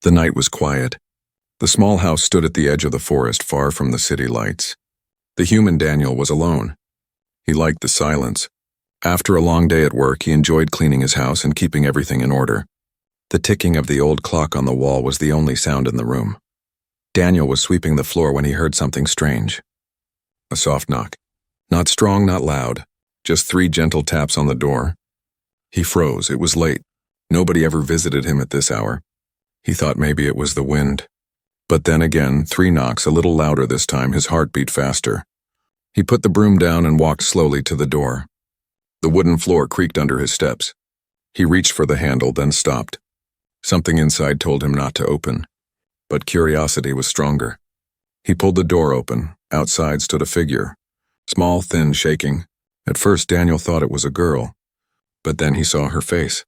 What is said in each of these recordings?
The night was quiet. The small house stood at the edge of the forest, far from the city lights. The human Daniel was alone. He liked the silence. After a long day at work, he enjoyed cleaning his house and keeping everything in order. The ticking of the old clock on the wall was the only sound in the room. Daniel was sweeping the floor when he heard something strange. A soft knock. Not strong, not loud. Just 3 gentle taps on the door. He froze. It was late. Nobody ever visited him at this hour. He thought maybe it was the wind. But then again, 3 knocks, a little louder this time. His heart beat faster. He put the broom down and walked slowly to the door. The wooden floor creaked under his steps. He reached for the handle, then stopped. Something inside told him not to open. But curiosity was stronger. He pulled the door open. Outside stood a figure. Small, thin, shaking. At first, Daniel thought it was a girl. But then he saw her face.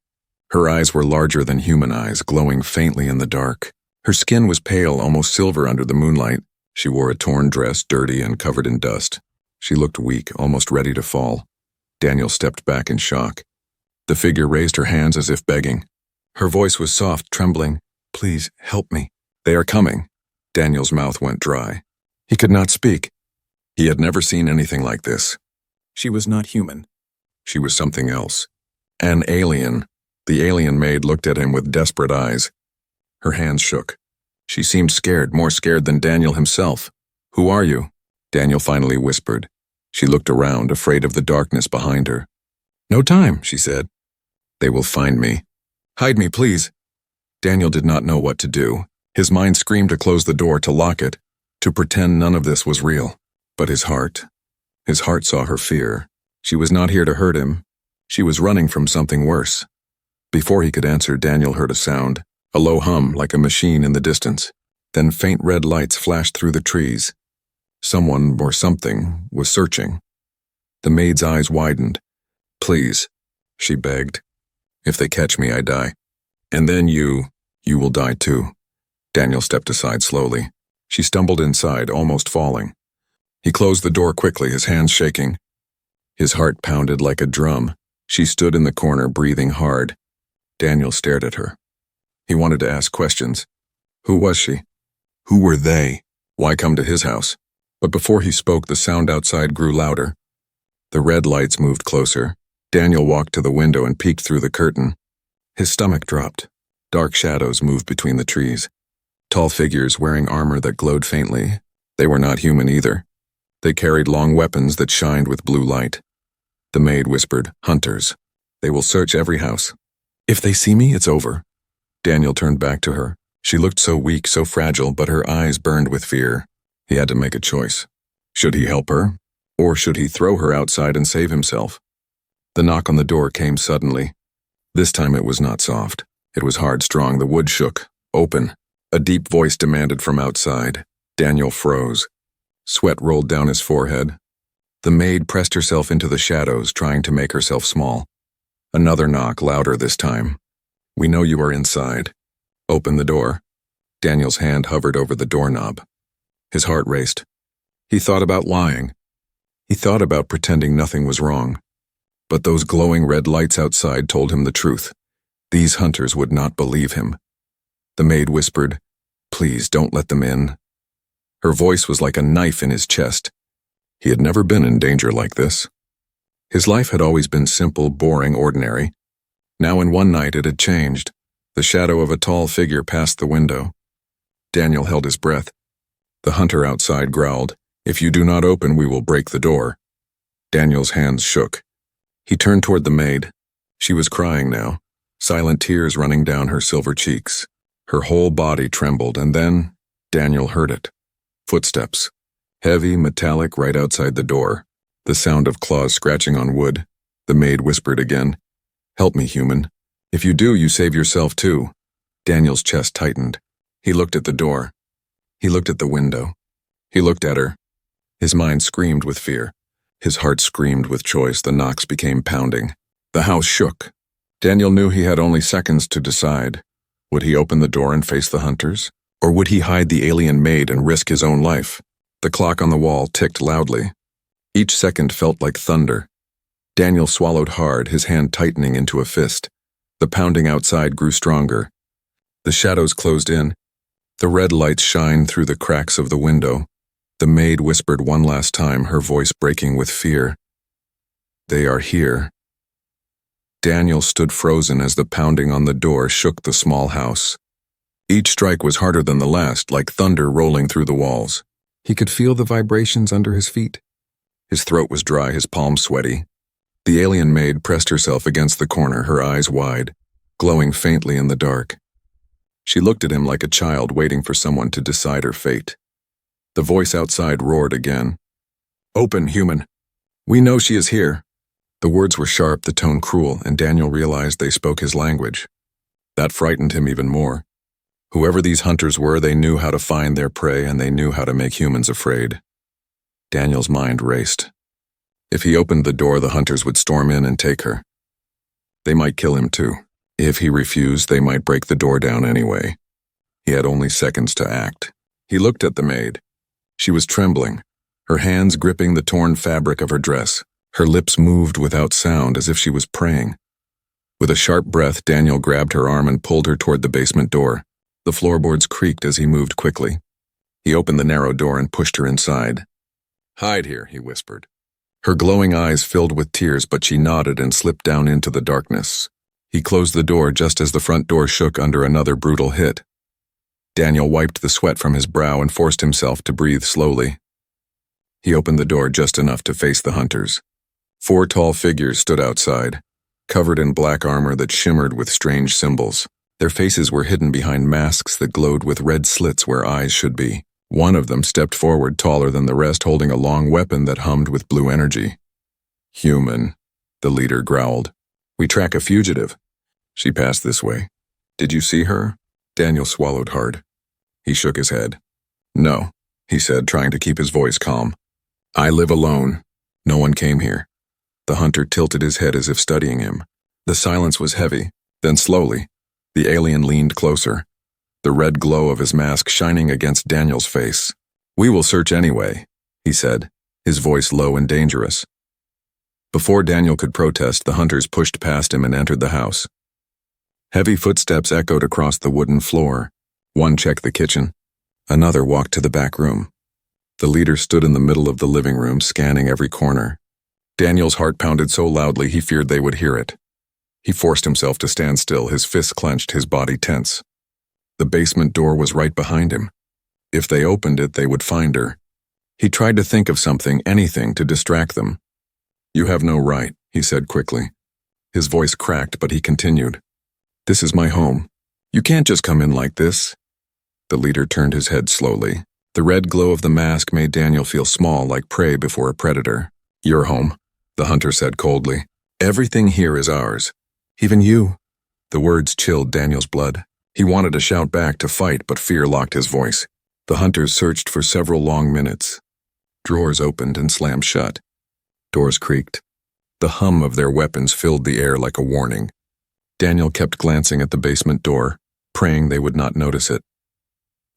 Her eyes were larger than human eyes, glowing faintly in the dark. Her skin was pale, almost silver under the moonlight. She wore a torn dress, dirty and covered in dust. She looked weak, almost ready to fall. Daniel stepped back in shock. The figure raised her hands as if begging. Her voice was soft, trembling. "Please, help me. They are coming." Daniel's mouth went dry. He could not speak. He had never seen anything like this. She was not human. She was something else. An alien. The alien maid looked at him with desperate eyes. Her hands shook. She seemed scared, more scared than Daniel himself. "Who are you?" Daniel finally whispered. She looked around, afraid of the darkness behind her. "No time," she said. "They will find me. Hide me, please." Daniel did not know what to do. His mind screamed to close the door, to lock it, to pretend none of this was real. But his heart saw her fear. She was not here to hurt him. She was running from something worse. Before he could answer, Daniel heard a sound, a low hum like a machine in the distance. Then faint red lights flashed through the trees. Someone or something was searching. The maid's eyes widened. "Please," she begged. "If they catch me, I die. And then you will die too." Daniel stepped aside slowly. She stumbled inside, almost falling. He closed the door quickly, his hands shaking. His heart pounded like a drum. She stood in the corner, breathing hard. Daniel stared at her. He wanted to ask questions. Who was she? Who were they? Why come to his house? But before he spoke, the sound outside grew louder. The red lights moved closer. Daniel walked to the window and peeked through the curtain. His stomach dropped. Dark shadows moved between the trees. Tall figures wearing armor that glowed faintly. They were not human either. They carried long weapons that shined with blue light. The maid whispered, "Hunters. They will search every house. If they see me, it's over." Daniel turned back to her. She looked so weak, so fragile, but her eyes burned with fear. He had to make a choice. Should he help her, or should he throw her outside and save himself? The knock on the door came suddenly. This time it was not soft. It was hard, strong. The wood shook. Open. A deep voice demanded from outside. Daniel froze. Sweat rolled down his forehead. The maid pressed herself into the shadows, trying to make herself small. Another knock, louder this time. "We know you are inside. Open the door." Daniel's hand hovered over the doorknob. His heart raced. He thought about lying. He thought about pretending nothing was wrong. But those glowing red lights outside told him the truth. These hunters would not believe him. The maid whispered, "Please don't let them in." Her voice was like a knife in his chest. He had never been in danger like this. His life had always been simple, boring, ordinary. Now in one night it had changed. The shadow of a tall figure passed the window. Daniel held his breath. The hunter outside growled, "If you do not open, we will break the door." Daniel's hands shook. He turned toward the maid. She was crying now, silent tears running down her silver cheeks. Her whole body trembled, and then Daniel heard it. Footsteps. Heavy, metallic, right outside the door. The sound of claws scratching on wood. The maid whispered again, "Help me, human. If you do, you save yourself too." Daniel's chest tightened. He looked at the door. He looked at the window. He looked at her. His mind screamed with fear. His heart screamed with choice. The knocks became pounding. The house shook. Daniel knew he had only seconds to decide. Would he open the door and face the hunters? Or would he hide the alien maid and risk his own life? The clock on the wall ticked loudly. Each second felt like thunder. Daniel swallowed hard, his hand tightening into a fist. The pounding outside grew stronger. The shadows closed in. The red lights shined through the cracks of the window. The maid whispered one last time, her voice breaking with fear. "They are here." Daniel stood frozen as the pounding on the door shook the small house. Each strike was harder than the last, like thunder rolling through the walls. He could feel the vibrations under his feet. His throat was dry, his palms sweaty. The alien maid pressed herself against the corner, her eyes wide, glowing faintly in the dark. She looked at him like a child waiting for someone to decide her fate. The voice outside roared again. "Open, human. We know she is here." The words were sharp, the tone cruel, and Daniel realized they spoke his language. That frightened him even more. Whoever these hunters were, they knew how to find their prey, and they knew how to make humans afraid. Daniel's mind raced. If he opened the door, the hunters would storm in and take her. They might kill him too. If he refused, they might break the door down anyway. He had only seconds to act. He looked at the maid. She was trembling, her hands gripping the torn fabric of her dress. Her lips moved without sound, as if she was praying. With a sharp breath, Daniel grabbed her arm and pulled her toward the basement door. The floorboards creaked as he moved quickly. He opened the narrow door and pushed her inside. "Hide here," he whispered. Her glowing eyes filled with tears, but she nodded and slipped down into the darkness. He closed the door just as the front door shook under another brutal hit. Daniel wiped the sweat from his brow and forced himself to breathe slowly. He opened the door just enough to face the hunters. 4 tall figures stood outside, covered in black armor that shimmered with strange symbols. Their faces were hidden behind masks that glowed with red slits where eyes should be. One of them stepped forward, taller than the rest, holding a long weapon that hummed with blue energy. "Human," the leader growled. "We track a fugitive. She passed this way. Did you see her?" Daniel swallowed hard. He shook his head. "No," he said, trying to keep his voice calm. "I live alone. No one came here." The hunter tilted his head as if studying him. The silence was heavy. Then slowly, the alien leaned closer, the red glow of his mask shining against Daniel's face. "We will search anyway," he said, his voice low and dangerous. Before Daniel could protest, the hunters pushed past him and entered the house. Heavy footsteps echoed across the wooden floor. One checked the kitchen. Another walked to the back room. The leader stood in the middle of the living room, scanning every corner. Daniel's heart pounded so loudly he feared they would hear it. He forced himself to stand still, his fists clenched, his body tense. The basement door was right behind him. If they opened it, they would find her. He tried to think of something, anything, to distract them. "You have no right," he said quickly. His voice cracked, but he continued. "This is my home. You can't just come in like this." The leader turned his head slowly. The red glow of the mask made Daniel feel small, like prey before a predator. "Your home," the hunter said coldly. "Everything here is ours. Even you." The words chilled Daniel's blood. He wanted to shout back, to fight, but fear locked his voice. The hunters searched for several long minutes. Drawers opened and slammed shut. Doors creaked. The hum of their weapons filled the air like a warning. Daniel kept glancing at the basement door, praying they would not notice it.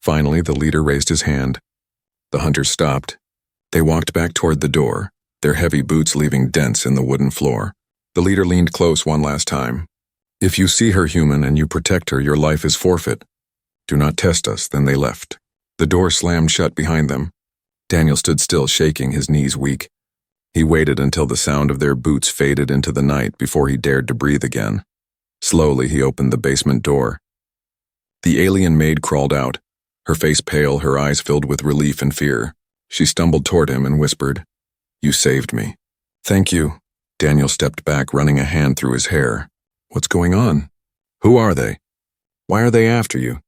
Finally, the leader raised his hand. The hunters stopped. They walked back toward the door, their heavy boots leaving dents in the wooden floor. The leader leaned close one last time. "If you see her, human, and you protect her, your life is forfeit. Do not test us." Then they left. The door slammed shut behind them. Daniel stood still, shaking, his knees weak. He waited until the sound of their boots faded into the night before he dared to breathe again. Slowly, he opened the basement door. The alien maid crawled out, her face pale, her eyes filled with relief and fear. She stumbled toward him and whispered, "You saved me." "Thank you." Daniel stepped back, running a hand through his hair. "What's going on? Who are they? Why are they after you?"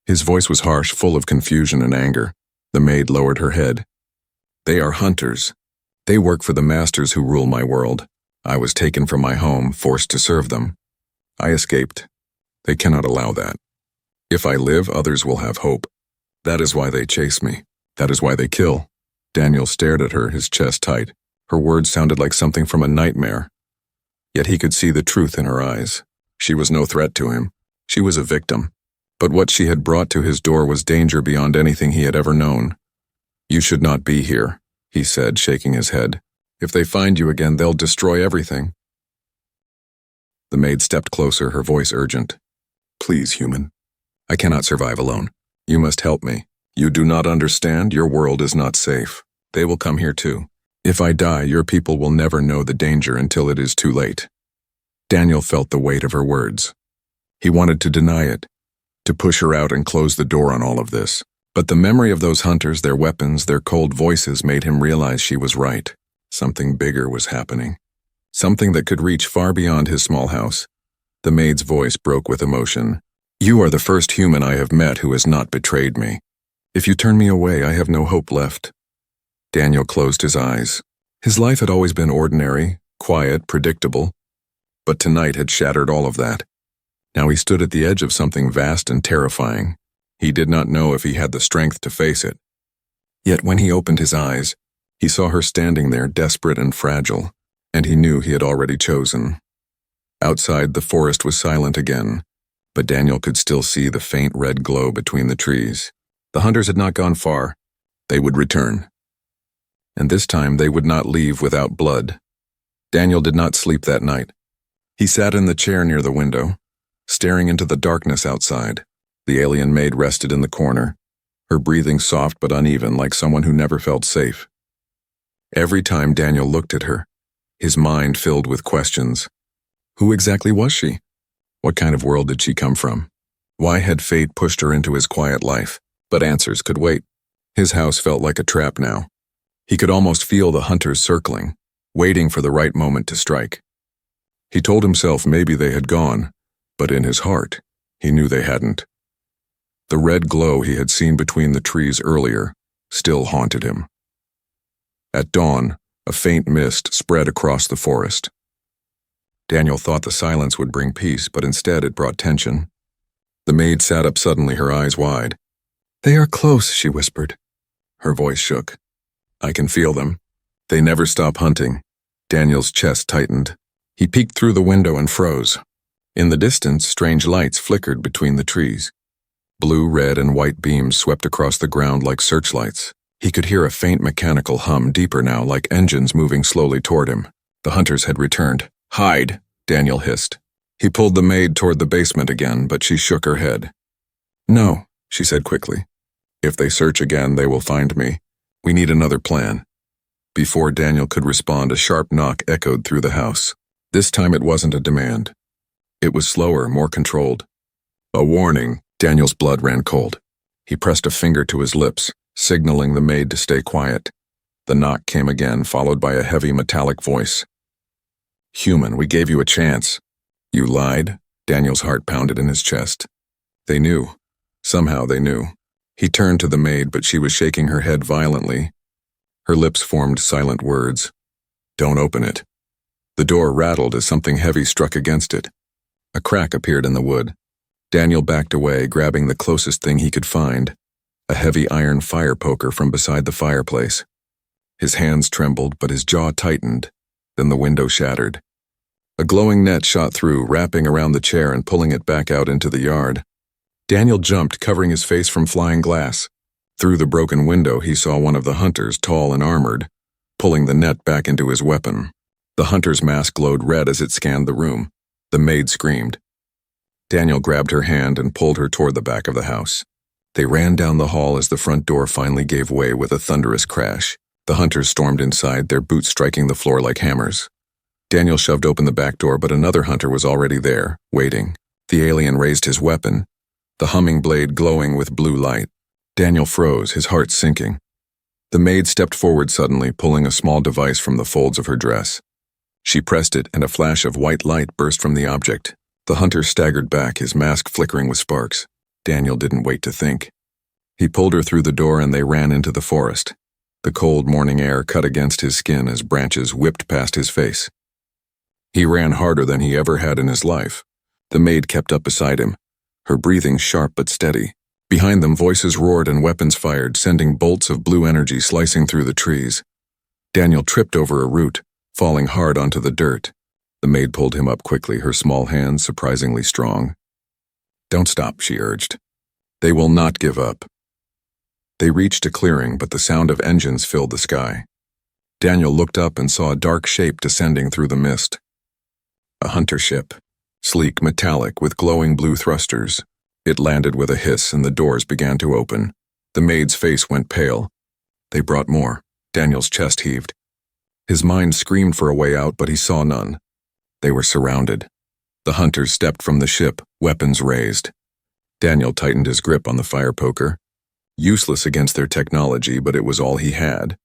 His voice was harsh, full of confusion and anger. The maid lowered her head. "They are hunters. They work for the masters who rule my world. I was taken from my home, forced to serve them. I escaped. They cannot allow that. If I live, others will have hope. That is why they chase me. That is why they kill." Daniel stared at her, his chest tight. Her words sounded like something from a nightmare. Yet he could see the truth in her eyes. She was no threat to him. She was a victim. But what she had brought to his door was danger beyond anything he had ever known. "You should not be here," he said, shaking his head. "If they find you again, they'll destroy everything." The maid stepped closer, her voice urgent. "Please, human. I cannot survive alone. You must help me. You do not understand. Your world is not safe. They will come here too. If I die, your people will never know the danger until it is too late. Daniel felt the weight of her words. He wanted to deny it, to push her out and close the door on all of this. But the memory of those hunters, their weapons, their cold voices made him realize she was right. Something bigger was happening. Something that could reach far beyond his small house. The maid's voice broke with emotion. You are the first human I have met who has not betrayed me. If you turn me away, I have no hope left. Daniel closed his eyes. His life had always been ordinary, quiet, predictable. But tonight had shattered all of that. Now he stood at the edge of something vast and terrifying. He did not know if he had the strength to face it. Yet when he opened his eyes, he saw her standing there desperate and fragile, and he knew he had already chosen. Outside, the forest was silent again, but Daniel could still see the faint red glow between the trees. The hunters had not gone far. They would return. And this time they would not leave without blood. Daniel did not sleep that night. He sat in the chair near the window, staring into the darkness outside. The alien maid rested in the corner, her breathing soft but uneven like someone who never felt safe. Every time Daniel looked at her, his mind filled with questions. Who exactly was she? What kind of world did she come from? Why had fate pushed her into his quiet life? But answers could wait. His house felt like a trap now. He could almost feel the hunters circling, waiting for the right moment to strike. He told himself maybe they had gone, but in his heart, he knew they hadn't. The red glow he had seen between the trees earlier still haunted him. At dawn, a faint mist spread across the forest. Daniel thought the silence would bring peace, but instead it brought tension. The maid sat up suddenly, her eyes wide. They are close, she whispered. Her voice shook. I can feel them. They never stop hunting. Daniel's chest tightened. He peeked through the window and froze. In the distance, strange lights flickered between the trees. Blue, red, and white beams swept across the ground like searchlights. He could hear a faint mechanical hum, deeper now, like engines moving slowly toward him. The hunters had returned. Hide, Daniel hissed. He pulled the maid toward the basement again, but she shook her head. No, she said quickly. If they search again, they will find me. We need another plan. Before Daniel could respond, a sharp knock echoed through the house. This time it wasn't a demand. It was slower, more controlled. A warning. Daniel's blood ran cold. He pressed a finger to his lips, signaling the maid to stay quiet. The knock came again, followed by a heavy metallic voice. Human, we gave you a chance. You lied? Daniel's heart pounded in his chest. They knew. Somehow they knew. He turned to the maid, but she was shaking her head violently. Her lips formed silent words. Don't open it. The door rattled as something heavy struck against it. A crack appeared in the wood. Daniel backed away, grabbing the closest thing he could find, a heavy iron fire poker from beside the fireplace. His hands trembled, but his jaw tightened. Then the window shattered. A glowing net shot through, wrapping around the chair and pulling it back out into the yard. Daniel jumped, covering his face from flying glass. Through the broken window, he saw one of the hunters, tall and armored, pulling the net back into his weapon. The hunter's mask glowed red as it scanned the room. The maid screamed. Daniel grabbed her hand and pulled her toward the back of the house. They ran down the hall as the front door finally gave way with a thunderous crash. The hunters stormed inside, their boots striking the floor like hammers. Daniel shoved open the back door, but another hunter was already there, waiting. The alien raised his weapon, the humming blade glowing with blue light. Daniel froze, his heart sinking. The maid stepped forward suddenly, pulling a small device from the folds of her dress. She pressed it, and a flash of white light burst from the object. The hunter staggered back, his mask flickering with sparks. Daniel didn't wait to think. He pulled her through the door and they ran into the forest. The cold morning air cut against his skin as branches whipped past his face. He ran harder than he ever had in his life. The maid kept up beside him, her breathing sharp but steady. Behind them, voices roared and weapons fired, sending bolts of blue energy slicing through the trees. Daniel tripped over a root, falling hard onto the dirt. The maid pulled him up quickly, her small hands surprisingly strong. Don't stop, she urged. They will not give up. They reached a clearing, but the sound of engines filled the sky. Daniel looked up and saw a dark shape descending through the mist. A hunter ship, sleek, metallic, with glowing blue thrusters. It landed with a hiss and the doors began to open. The maid's face went pale. They brought more. Daniel's chest heaved. His mind screamed for a way out, but he saw none. They were surrounded. The hunters stepped from the ship, weapons raised. Daniel tightened his grip on the fire poker. Useless against their technology, but it was all he had.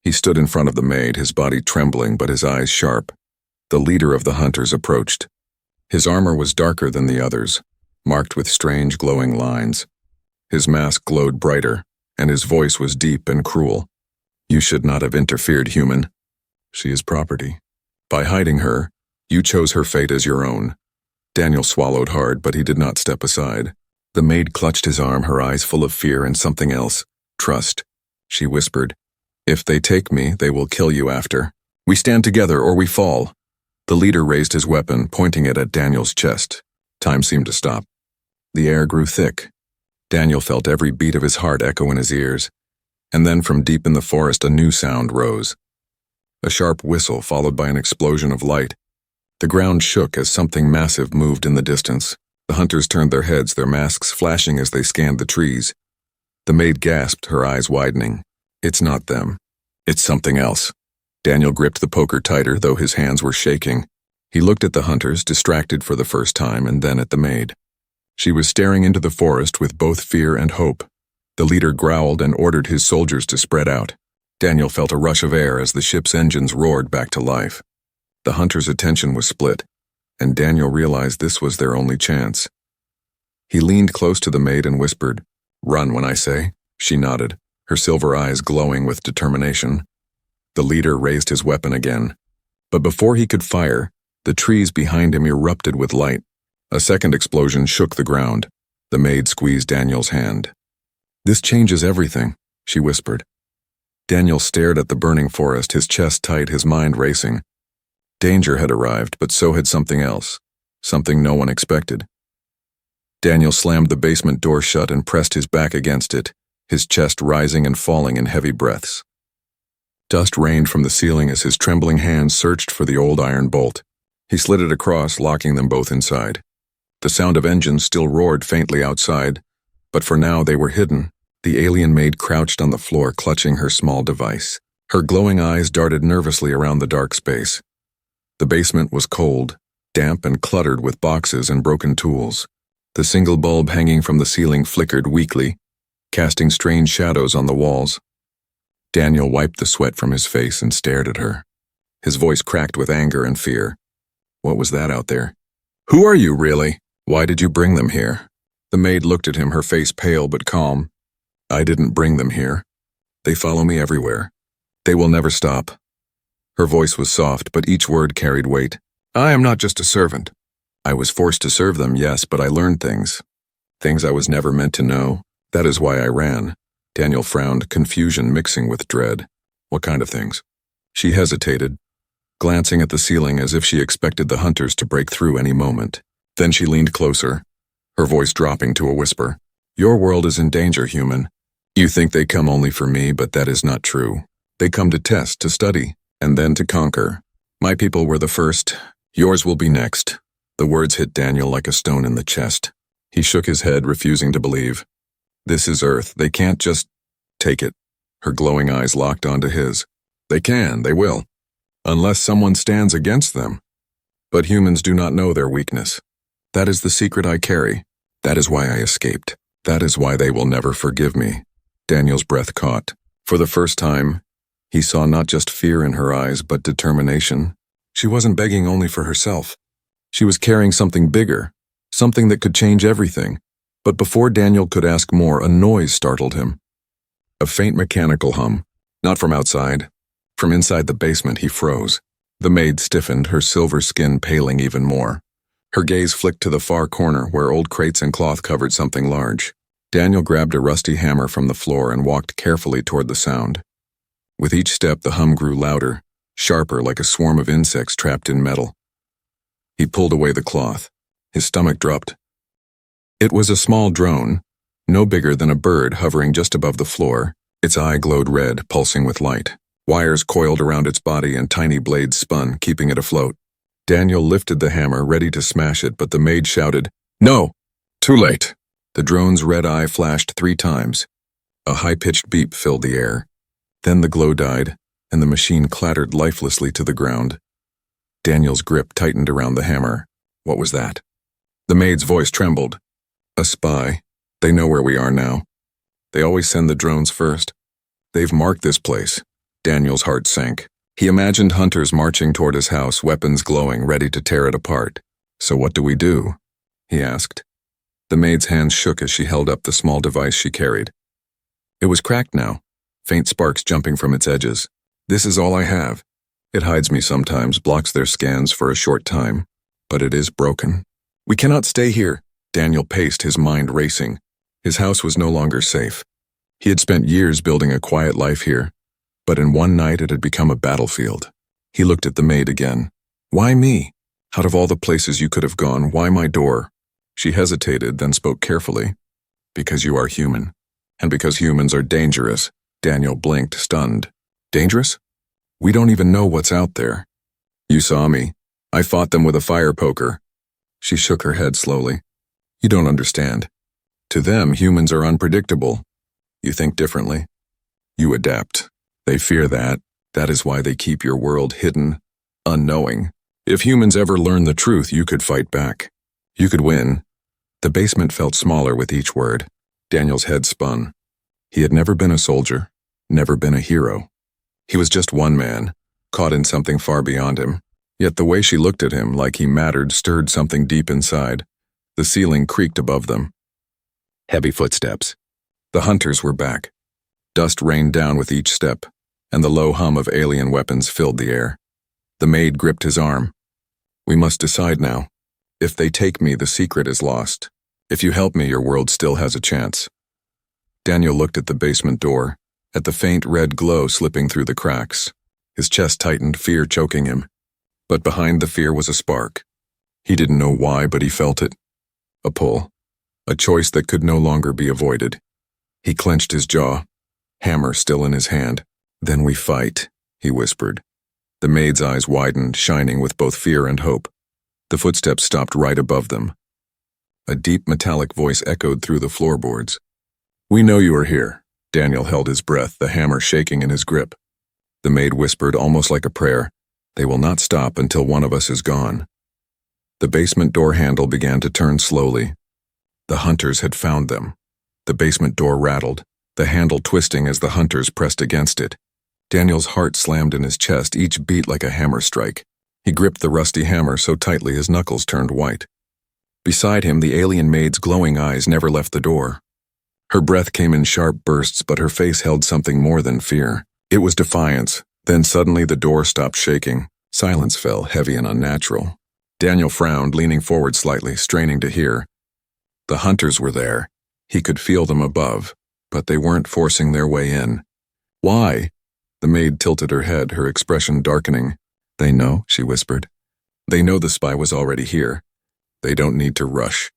He stood in front of the maid, his body trembling but his eyes sharp. The leader of the hunters approached. His armor was darker than the others, marked with strange glowing lines. His mask glowed brighter, and his voice was deep and cruel. You should not have interfered, human. She is property. By hiding her, you chose her fate as your own. Daniel swallowed hard, but he did not step aside. The maid clutched his arm, her eyes full of fear and something else. Trust. She whispered. If they take me, they will kill you after. We stand together or we fall. The leader raised his weapon, pointing it at Daniel's chest. Time seemed to stop. The air grew thick. Daniel felt every beat of his heart echo in his ears. And then from deep in the forest a new sound rose. A sharp whistle followed by an explosion of light. The ground shook as something massive moved in the distance. The hunters turned their heads, their masks flashing as they scanned the trees. The maid gasped, her eyes widening. It's not them. It's something else. Daniel gripped the poker tighter, though his hands were shaking. He looked at the hunters, distracted for the first time, and then at the maid. She was staring into the forest with both fear and hope. The leader growled and ordered his soldiers to spread out. Daniel felt a rush of air as the ship's engines roared back to life. The hunters' attention was split, and Daniel realized this was their only chance. He leaned close to the maid and whispered, "Run when I say." She nodded, her silver eyes glowing with determination. The leader raised his weapon again. But before he could fire, the trees behind him erupted with light. A second explosion shook the ground. The maid squeezed Daniel's hand. "This changes everything," she whispered. Daniel stared at the burning forest, his chest tight, his mind racing. Danger had arrived, but so had something else, something no one expected. Daniel slammed the basement door shut and pressed his back against it, his chest rising and falling in heavy breaths. Dust rained from the ceiling as his trembling hands searched for the old iron bolt. He slid it across, locking them both inside. The sound of engines still roared faintly outside, but for now they were hidden. The alien maid crouched on the floor, clutching her small device. Her glowing eyes darted nervously around the dark space. The basement was cold, damp and cluttered with boxes and broken tools. The single bulb hanging from the ceiling flickered weakly, casting strange shadows on the walls. Daniel wiped the sweat from his face and stared at her. His voice cracked with anger and fear. What was that out there? "Who are you, really? Why did you bring them here?" The maid looked at him, her face pale but calm. "I didn't bring them here. They follow me everywhere. They will never stop." Her voice was soft, but each word carried weight. "I am not just a servant. I was forced to serve them, yes, but I learned things. Things I was never meant to know. That is why I ran." Daniel frowned, confusion mixing with dread. "What kind of things?" She hesitated, glancing at the ceiling as if she expected the hunters to break through any moment. Then she leaned closer, her voice dropping to a whisper. "Your world is in danger, human. You think they come only for me, but that is not true. They come to test, to study, and then to conquer. My people were the first. Yours will be next." The words hit Daniel like a stone in the chest. He shook his head, refusing to believe. "This is Earth. They can't just take it." Her glowing eyes locked onto his. "They can, they will. Unless someone stands against them. But humans do not know their weakness. That is the secret I carry. That is why I escaped. That is why they will never forgive me." Daniel's breath caught. For the first time, he saw not just fear in her eyes, but determination. She wasn't begging only for herself. She was carrying something bigger, something that could change everything. But before Daniel could ask more, a noise startled him. A faint mechanical hum, not from outside. From inside the basement, he froze. The maid stiffened, her silver skin paling even more. Her gaze flicked to the far corner where old crates and cloth covered something large. Daniel grabbed a rusty hammer from the floor and walked carefully toward the sound. With each step, the hum grew louder, sharper like a swarm of insects trapped in metal. He pulled away the cloth. His stomach dropped. It was a small drone, no bigger than a bird hovering just above the floor. Its eye glowed red, pulsing with light. Wires coiled around its body and tiny blades spun, keeping it afloat. Daniel lifted the hammer, ready to smash it, but the maid shouted, "No! Too late!" The drone's red eye flashed 3 times. A high-pitched beep filled the air. Then the glow died, and the machine clattered lifelessly to the ground. Daniel's grip tightened around the hammer. What was that? The maid's voice trembled. A spy. They know where we are now. They always send the drones first. They've marked this place. Daniel's heart sank. He imagined hunters marching toward his house, weapons glowing, ready to tear it apart. So what do we do? He asked. The maid's hands shook as she held up the small device she carried. It was cracked now, faint sparks jumping from its edges. This is all I have. It hides me sometimes, blocks their scans for a short time, but it is broken. We cannot stay here. Daniel paced, his mind racing. His house was no longer safe. He had spent years building a quiet life here, but in one night it had become a battlefield. He looked at the maid again. Why me? Out of all the places you could have gone, why my door? She hesitated, then spoke carefully. Because you are human. And because humans are dangerous. Daniel blinked, stunned. Dangerous? We don't even know what's out there. You saw me. I fought them with a fire poker. She shook her head slowly. You don't understand. To them, humans are unpredictable. You think differently. You adapt. They fear that. That is why they keep your world hidden, unknowing. If humans ever learn the truth, you could fight back. You could win. The basement felt smaller with each word. Daniel's head spun. He had never been a soldier, never been a hero. He was just one man, caught in something far beyond him. Yet the way she looked at him, like he mattered, stirred something deep inside. The ceiling creaked above them. Heavy footsteps. The hunters were back. Dust rained down with each step, and the low hum of alien weapons filled the air. The maid gripped his arm. We must decide now. If they take me, the secret is lost. If you help me, your world still has a chance. Daniel looked at the basement door, at the faint red glow slipping through the cracks. His chest tightened, fear choking him. But behind the fear was a spark. He didn't know why, but he felt it. A pull. A choice that could no longer be avoided. He clenched his jaw, hammer still in his hand. Then we fight, he whispered. The maid's eyes widened, shining with both fear and hope. The footsteps stopped right above them. A deep metallic voice echoed through the floorboards. We know you are here. Daniel held his breath, the hammer shaking in his grip. The maid whispered, almost like a prayer, They will not stop until one of us is gone. The basement door handle began to turn slowly. The hunters had found them. The basement door rattled, the handle twisting as the hunters pressed against it. Daniel's heart slammed in his chest, each beat like a hammer strike. He gripped the rusty hammer so tightly his knuckles turned white. Beside him, the alien maid's glowing eyes never left the door. Her breath came in sharp bursts, but her face held something more than fear. It was defiance. Then suddenly the door stopped shaking. Silence fell, heavy and unnatural. Daniel frowned, leaning forward slightly, straining to hear. The hunters were there. He could feel them above, but they weren't forcing their way in. Why? The maid tilted her head, her expression darkening. They know, she whispered. They know the spy was already here. They don't need to rush.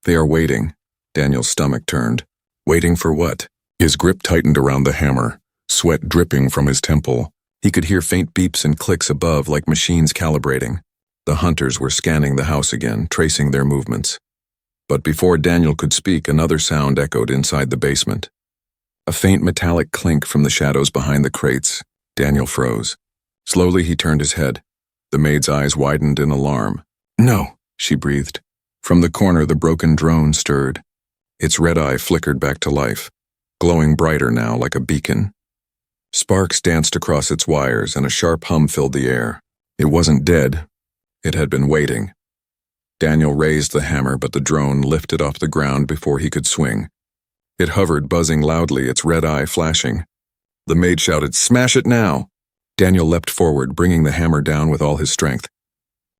They are waiting. Daniel's stomach turned. Waiting for what? His grip tightened around the hammer, sweat dripping from his temple. He could hear faint beeps and clicks above like machines calibrating. The hunters were scanning the house again, tracing their movements. But before Daniel could speak, another sound echoed inside the basement. A faint metallic clink from the shadows behind the crates. Daniel froze. Slowly he turned his head. The maid's eyes widened in alarm. No, she breathed. From the corner, the broken drone stirred. Its red eye flickered back to life, glowing brighter now like a beacon. Sparks danced across its wires and a sharp hum filled the air. It wasn't dead. It had been waiting. Daniel raised the hammer, but the drone lifted off the ground before he could swing. It hovered, buzzing loudly, its red eye flashing. The maid shouted, "Smash it now!" Daniel leapt forward, bringing the hammer down with all his strength.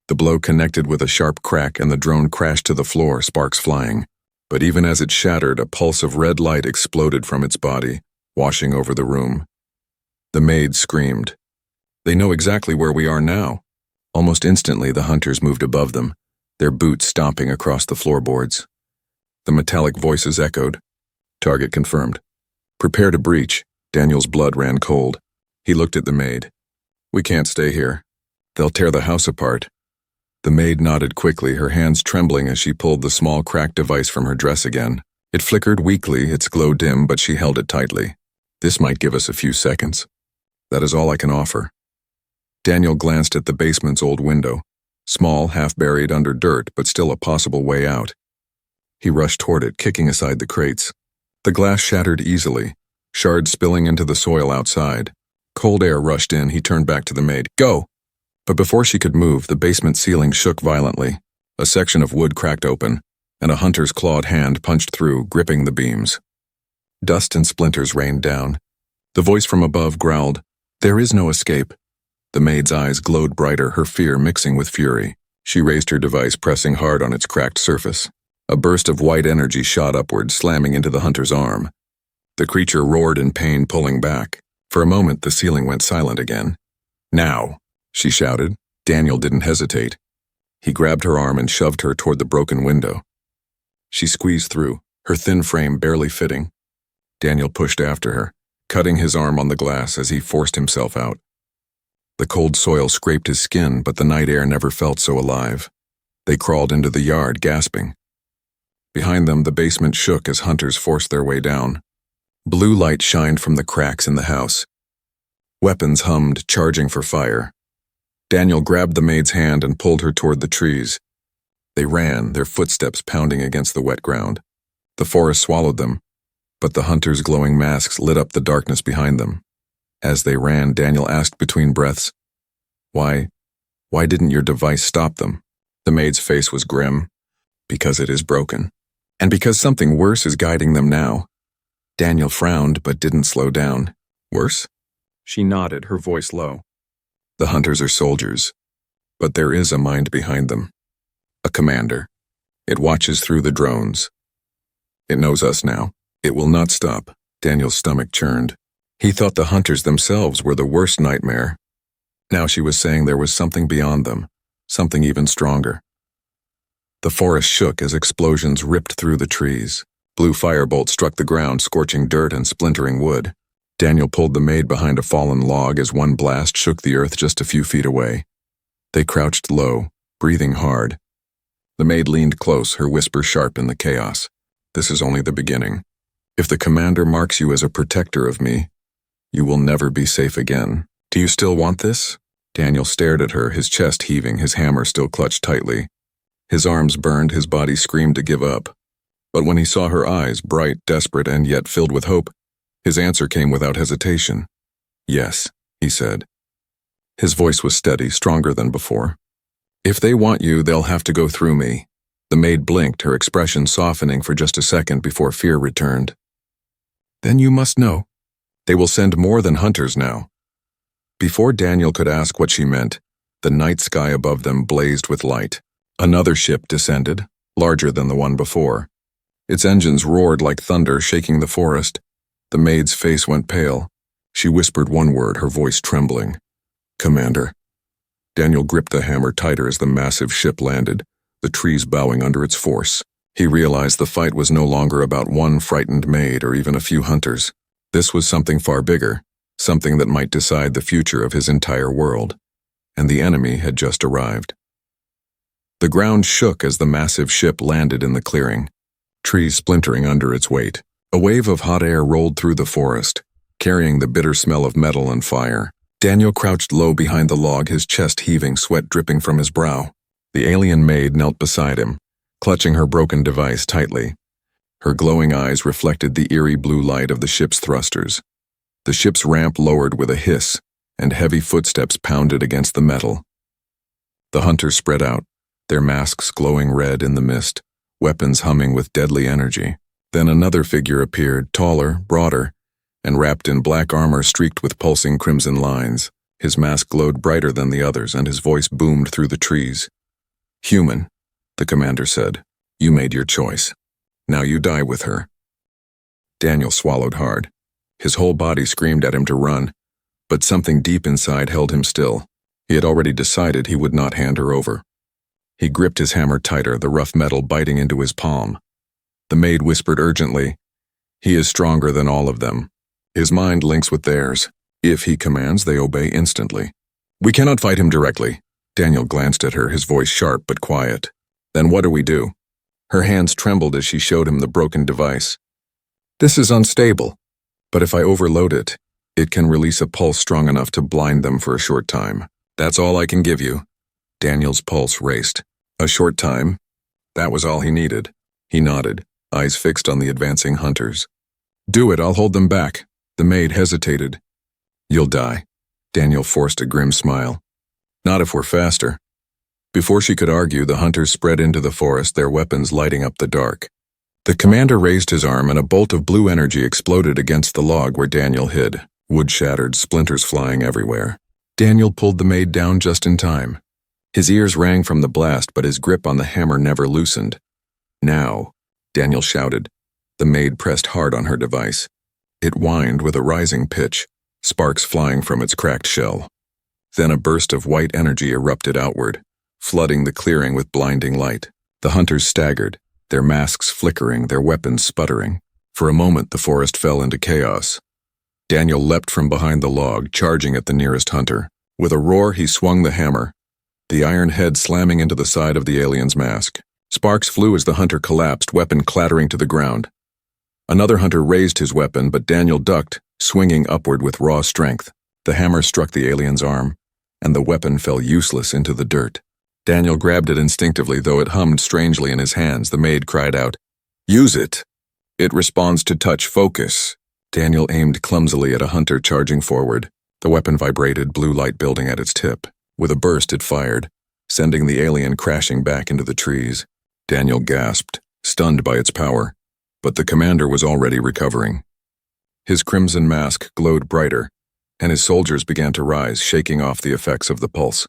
The blow connected with a sharp crack and the drone crashed to the floor, sparks flying. But even as it shattered, a pulse of red light exploded from its body, washing over the room. The maid screamed. They know exactly where we are now. Almost instantly, the hunters moved above them, their boots stomping across the floorboards. The metallic voices echoed. Target confirmed. Prepare to breach. Daniel's blood ran cold. He looked at the maid. We can't stay here. They'll tear the house apart. The maid nodded quickly, her hands trembling as she pulled the small cracked device from her dress again. It flickered weakly, its glow dim, but she held it tightly. This might give us a few seconds. That is all I can offer. Daniel glanced at the basement's old window, small, half buried under dirt, but still a possible way out. He rushed toward it, kicking aside the crates. The glass shattered easily, shards spilling into the soil outside. Cold air rushed in. He turned back to the maid. Go! But before she could move, the basement ceiling shook violently. A section of wood cracked open, and a hunter's clawed hand punched through, gripping the beams. Dust and splinters rained down. The voice from above growled, "There is no escape." The maid's eyes glowed brighter, her fear mixing with fury. She raised her device, pressing hard on its cracked surface. A burst of white energy shot upward, slamming into the hunter's arm. The creature roared in pain, pulling back. For a moment, the ceiling went silent again. "Now!" she shouted. Daniel didn't hesitate. He grabbed her arm and shoved her toward the broken window. She squeezed through, her thin frame barely fitting. Daniel pushed after her, cutting his arm on the glass as he forced himself out. The cold soil scraped his skin, but the night air never felt so alive. They crawled into the yard, gasping. Behind them, the basement shook as hunters forced their way down. Blue light shined from the cracks in the house. Weapons hummed, charging for fire. Daniel grabbed the maid's hand and pulled her toward the trees. They ran, their footsteps pounding against the wet ground. The forest swallowed them, but the hunters' glowing masks lit up the darkness behind them. As they ran, Daniel asked between breaths, Why didn't your device stop them?" The maid's face was grim. "Because it is broken. And because something worse is guiding them now." Daniel frowned, but didn't slow down. "Worse?" She nodded, her voice low. "The hunters are soldiers, but there is a mind behind them. A commander. It watches through the drones. It knows us now. It will not stop." Daniel's stomach churned. He thought the hunters themselves were the worst nightmare. Now she was saying there was something beyond them, something even stronger. The forest shook as explosions ripped through the trees. Blue firebolts struck the ground, scorching dirt and splintering wood. Daniel pulled the maid behind a fallen log as one blast shook the earth just a few feet away. They crouched low, breathing hard. The maid leaned close, her whisper sharp in the chaos. "This is only the beginning. If the commander marks you as a protector of me, you will never be safe again. Do you still want this?" Daniel stared at her, his chest heaving, his hammer still clutched tightly. His arms burned, his body screamed to give up. But when he saw her eyes, bright, desperate, and yet filled with hope, his answer came without hesitation. "Yes," he said. His voice was steady, stronger than before. "If they want you, they'll have to go through me." The maid blinked, her expression softening for just a second before fear returned. "Then you must know. They will send more than hunters now." Before Daniel could ask what she meant, the night sky above them blazed with light. Another ship descended, larger than the one before. Its engines roared like thunder, shaking the forest. The maid's face went pale. She whispered one word, her voice trembling. "Commander." Daniel gripped the hammer tighter as the massive ship landed, the trees bowing under its force. He realized the fight was no longer about one frightened maid or even a few hunters. This was something far bigger, something that might decide the future of his entire world. And the enemy had just arrived. The ground shook as the massive ship landed in the clearing, trees splintering under its weight. A wave of hot air rolled through the forest, carrying the bitter smell of metal and fire. Daniel crouched low behind the log, his chest heaving, sweat dripping from his brow. The alien maid knelt beside him, clutching her broken device tightly. Her glowing eyes reflected the eerie blue light of the ship's thrusters. The ship's ramp lowered with a hiss, and heavy footsteps pounded against the metal. The hunters spread out, their masks glowing red in the mist, weapons humming with deadly energy. Then another figure appeared, taller, broader, and wrapped in black armor streaked with pulsing crimson lines. His mask glowed brighter than the others, and his voice boomed through the trees. "Human," the commander said. "You made your choice. Now you die with her." Daniel swallowed hard. His whole body screamed at him to run, but something deep inside held him still. He had already decided he would not hand her over. He gripped his hammer tighter, the rough metal biting into his palm. The maid whispered urgently, "He is stronger than all of them. His mind links with theirs. If he commands, they obey instantly. We cannot fight him directly." Daniel glanced at her, his voice sharp but quiet. "Then what do we do?" Her hands trembled as she showed him the broken device. This is unstable, but if I overload it, it can release a pulse strong enough to blind them for a short time. That's all I can give you. Daniel's pulse raced. A short time? That was all he needed. He nodded, eyes fixed on the advancing hunters. Do it, I'll hold them back. The maid hesitated. You'll die. Daniel forced a grim smile. Not if we're faster. Before she could argue, the hunters spread into the forest, their weapons lighting up the dark. The commander raised his arm and a bolt of blue energy exploded against the log where Daniel hid. Wood shattered, splinters flying everywhere. Daniel pulled the maid down just in time. His ears rang from the blast, but his grip on the hammer never loosened. Now, Daniel shouted. The maid pressed hard on her device. It whined with a rising pitch, sparks flying from its cracked shell. Then a burst of white energy erupted outward, flooding the clearing with blinding light. The hunters staggered, their masks flickering, their weapons sputtering. For a moment, the forest fell into chaos. Daniel leapt from behind the log, charging at the nearest hunter. With a roar, he swung the hammer, the iron head slamming into the side of the alien's mask. Sparks flew as the hunter collapsed, weapon clattering to the ground. Another hunter raised his weapon, but Daniel ducked, swinging upward with raw strength. The hammer struck the alien's arm, and the weapon fell useless into the dirt. Daniel grabbed it instinctively, though it hummed strangely in his hands. The maid cried out, "Use it! It responds to touch focus." Daniel aimed clumsily at a hunter charging forward. The weapon vibrated, blue light building at its tip. With a burst, it fired, sending the alien crashing back into the trees. Daniel gasped, stunned by its power, but the commander was already recovering. His crimson mask glowed brighter, and his soldiers began to rise, shaking off the effects of the pulse.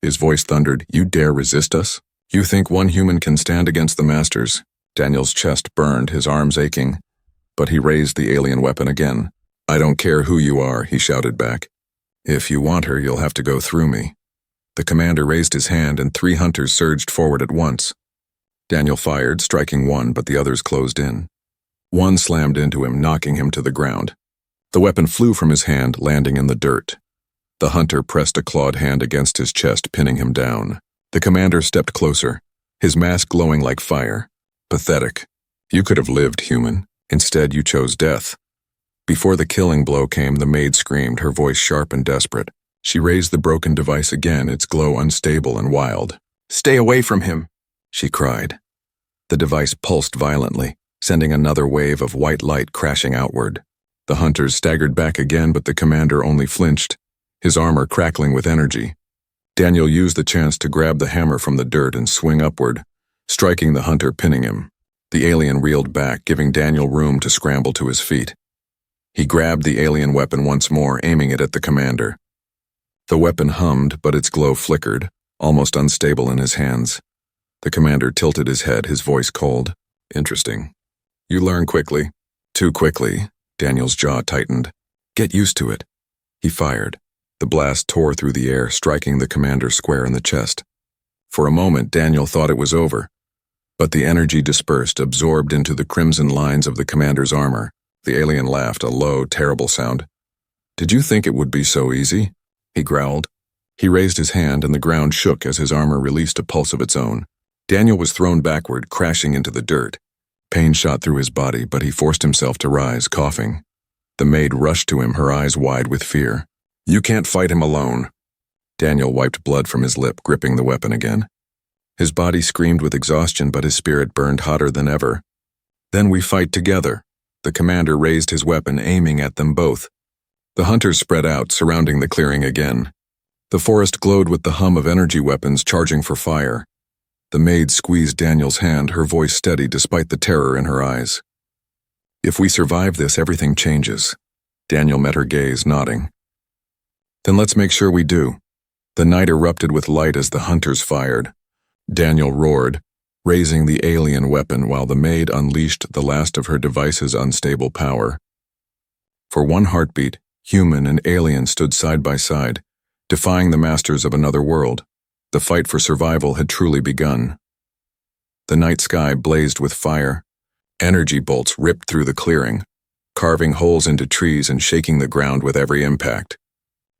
His voice thundered, "You dare resist us? You think one human can stand against the masters?" Daniel's chest burned, his arms aching, but he raised the alien weapon again. "I don't care who you are," he shouted back. "If you want her, you'll have to go through me." The commander raised his hand and 3 hunters surged forward at once. Daniel fired, striking one, but the others closed in. One slammed into him, knocking him to the ground. The weapon flew from his hand, landing in the dirt. The hunter pressed a clawed hand against his chest, pinning him down. The commander stepped closer, his mask glowing like fire. "Pathetic. You could have lived, human. Instead, you chose death." Before the killing blow came, the maid screamed, her voice sharp and desperate. She raised the broken device again, its glow unstable and wild. "Stay away from him," she cried. The device pulsed violently, sending another wave of white light crashing outward. The hunters staggered back again, but the commander only flinched, his armor crackling with energy. Daniel used the chance to grab the hammer from the dirt and swing upward, striking the hunter, pinning him. The alien reeled back, giving Daniel room to scramble to his feet. He grabbed the alien weapon once more, aiming it at the commander. The weapon hummed, but its glow flickered, almost unstable in his hands. The commander tilted his head, his voice cold. "Interesting. You learn quickly." "Too quickly." Daniel's jaw tightened. "Get used to it." He fired. The blast tore through the air, striking the commander square in the chest. For a moment, Daniel thought it was over, but the energy dispersed, absorbed into the crimson lines of the commander's armor. The alien laughed, a low, terrible sound. "Did you think it would be so easy?" he growled. He raised his hand and the ground shook as his armor released a pulse of its own. Daniel was thrown backward, crashing into the dirt. Pain shot through his body, but he forced himself to rise, coughing. The maid rushed to him, her eyes wide with fear. "You can't fight him alone." Daniel wiped blood from his lip, gripping the weapon again. His body screamed with exhaustion, but his spirit burned hotter than ever. "Then we fight together." The commander raised his weapon, aiming at them both. The hunters spread out, surrounding the clearing again. The forest glowed with the hum of energy weapons charging for fire. The maid squeezed Daniel's hand, her voice steady despite the terror in her eyes. "If we survive this, everything changes." Daniel met her gaze, nodding. "Then let's make sure we do." The night erupted with light as the hunters fired. Daniel roared, raising the alien weapon while the maid unleashed the last of her device's unstable power. For one heartbeat, human and alien stood side by side, defying the masters of another world. The fight for survival had truly begun. The night sky blazed with fire. Energy bolts ripped through the clearing, carving holes into trees and shaking the ground with every impact.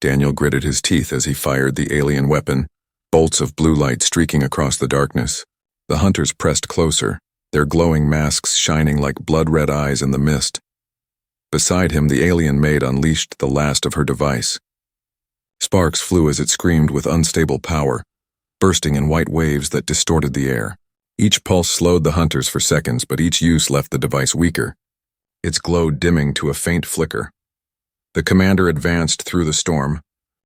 Daniel gritted his teeth as he fired the alien weapon, bolts of blue light streaking across the darkness. The hunters pressed closer, their glowing masks shining like blood-red eyes in the mist. Beside him, the alien maid unleashed the last of her device. Sparks flew as it screamed with unstable power, bursting in white waves that distorted the air. Each pulse slowed the hunters for seconds, but each use left the device weaker, its glow dimming to a faint flicker. The commander advanced through the storm,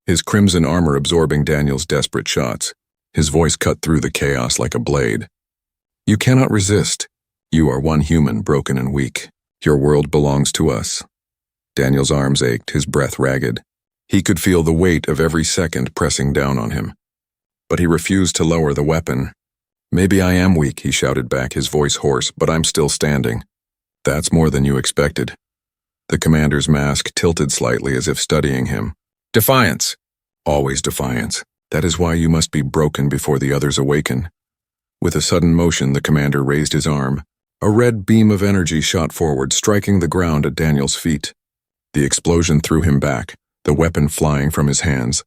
his crimson armor absorbing Daniel's desperate shots. His voice cut through the chaos like a blade. "You cannot resist. You are one human, broken and weak. Your world belongs to us." Daniel's arms ached, his breath ragged. He could feel the weight of every second pressing down on him. But he refused to lower the weapon. "Maybe I am weak," he shouted back, his voice hoarse, "but I'm still standing." "That's more than you expected." The commander's mask tilted slightly as if studying him. "Defiance." "Always defiance. That is why you must be broken before the others awaken." With a sudden motion, the commander raised his arm. A red beam of energy shot forward, striking the ground at Daniel's feet. The explosion threw him back, the weapon flying from his hands.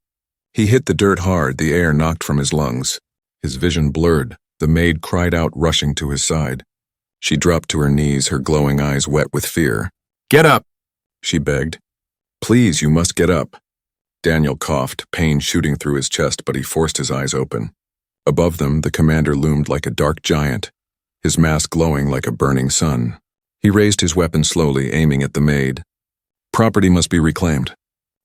He hit the dirt hard, the air knocked from his lungs. His vision blurred. The maid cried out, rushing to his side. She dropped to her knees, her glowing eyes wet with fear. "Get up!" she begged. "Please, you must get up." Daniel coughed, pain shooting through his chest, but he forced his eyes open. Above them, the commander loomed like a dark giant, his mask glowing like a burning sun. He raised his weapon slowly, aiming at the maid. Property must be reclaimed.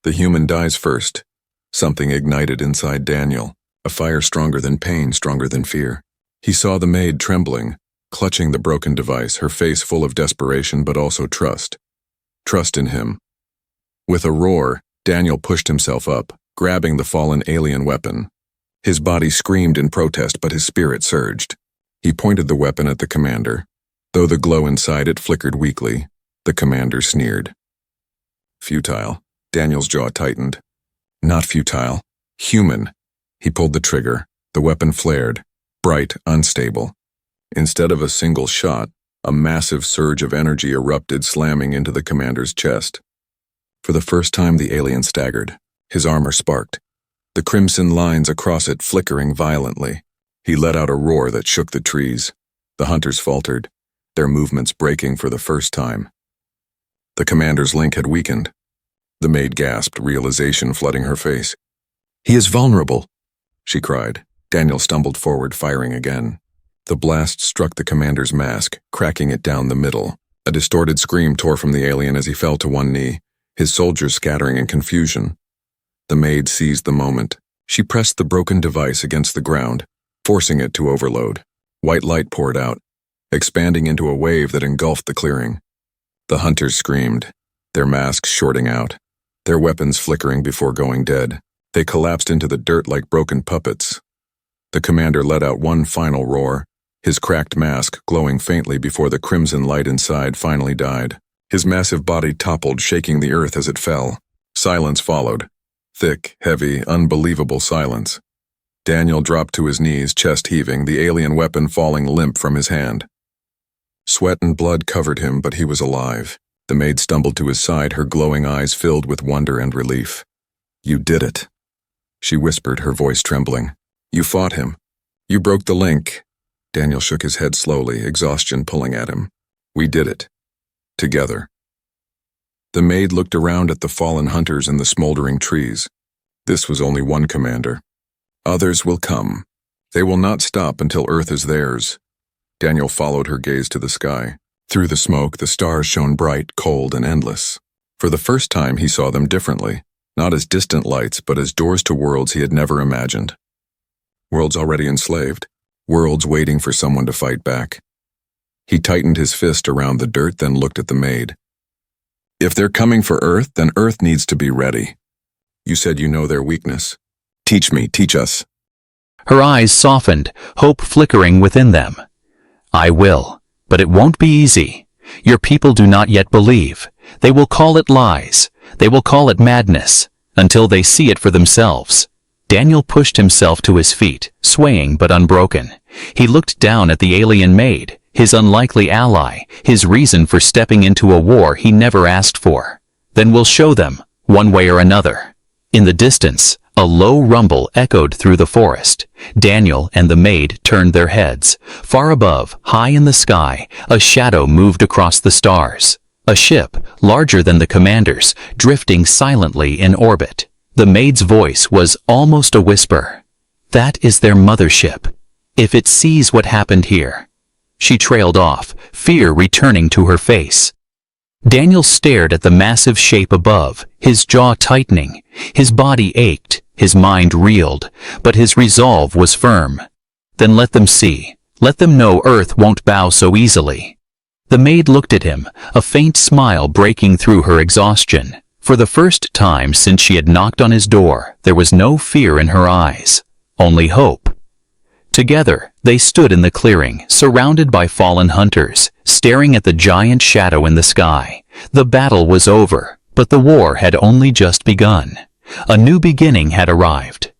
The human dies first. Something ignited inside Daniel, a fire stronger than pain, stronger than fear. He saw the maid trembling, clutching the broken device, her face full of desperation but also trust. Trust in him. With a roar, Daniel pushed himself up, grabbing the fallen alien weapon. His body screamed in protest, but his spirit surged. He pointed the weapon at the commander. Though the glow inside it flickered weakly, the commander sneered. "Futile." Daniel's jaw tightened. "Not futile. Human." He pulled the trigger. The weapon flared, bright, unstable. Instead of a single shot, a massive surge of energy erupted, slamming into the commander's chest. For the first time, the alien staggered. His armor sparked, the crimson lines across it flickering violently. He let out a roar that shook the trees. The hunters faltered, their movements breaking for the first time. The commander's link had weakened. The maid gasped, realization flooding her face. "He is vulnerable," she cried. Daniel stumbled forward, firing again. The blast struck the commander's mask, cracking it down the middle. A distorted scream tore from the alien as he fell to one knee, his soldiers scattering in confusion. The maid seized the moment. She pressed the broken device against the ground, forcing it to overload. White light poured out, expanding into a wave that engulfed the clearing. The hunters screamed, their masks shorting out, their weapons flickering before going dead. They collapsed into the dirt like broken puppets. The commander let out one final roar, his cracked mask glowing faintly before the crimson light inside finally died. His massive body toppled, shaking the earth as it fell. Silence followed. Thick, heavy, unbelievable silence. Daniel dropped to his knees, chest heaving, the alien weapon falling limp from his hand. Sweat and blood covered him, but he was alive. The maid stumbled to his side, her glowing eyes filled with wonder and relief. "You did it," she whispered, her voice trembling. "You fought him. You broke the link." Daniel shook his head slowly, exhaustion pulling at him. "We did it. Together." The maid looked around at the fallen hunters and the smoldering trees. This was only one commander. Others will come. They will not stop until Earth is theirs. Daniel followed her gaze to the sky. Through the smoke, the stars shone bright, cold, and endless. For the first time, he saw them differently, not as distant lights, but as doors to worlds he had never imagined. Worlds already enslaved, worlds waiting for someone to fight back. He tightened his fist around the dirt, then looked at the maid. "If they're coming for Earth, then Earth needs to be ready. You said you know their weakness. Teach me, teach us." Her eyes softened, hope flickering within them. "I will, but it won't be easy. Your people do not yet believe. They will call it lies. They will call it madness, until they see it for themselves." Daniel pushed himself to his feet, swaying but unbroken. He looked down at the alien maid, his unlikely ally, his reason for stepping into a war he never asked for. "Then we'll show them, one way or another." In the distance, A low rumble echoed through the forest. Daniel and the maid turned their heads. Far above, high in the sky, a shadow moved across the stars. A ship, larger than the commander's, drifting silently in orbit. The maid's voice was almost a whisper. "That is their mothership. If it sees what happened here." She trailed off, fear returning to her face. Daniel stared at the massive shape above, his jaw tightening. His body ached, his mind reeled, but his resolve was firm. Then let them see. Let them know Earth won't bow so easily. The maid looked at him, a faint smile breaking through her exhaustion. For the first time since she had knocked on his door, there was no fear in her eyes, only hope. Together, they stood in the clearing, surrounded by fallen hunters, staring at the giant shadow in the sky. The battle was over, but the war had only just begun. A new beginning had arrived.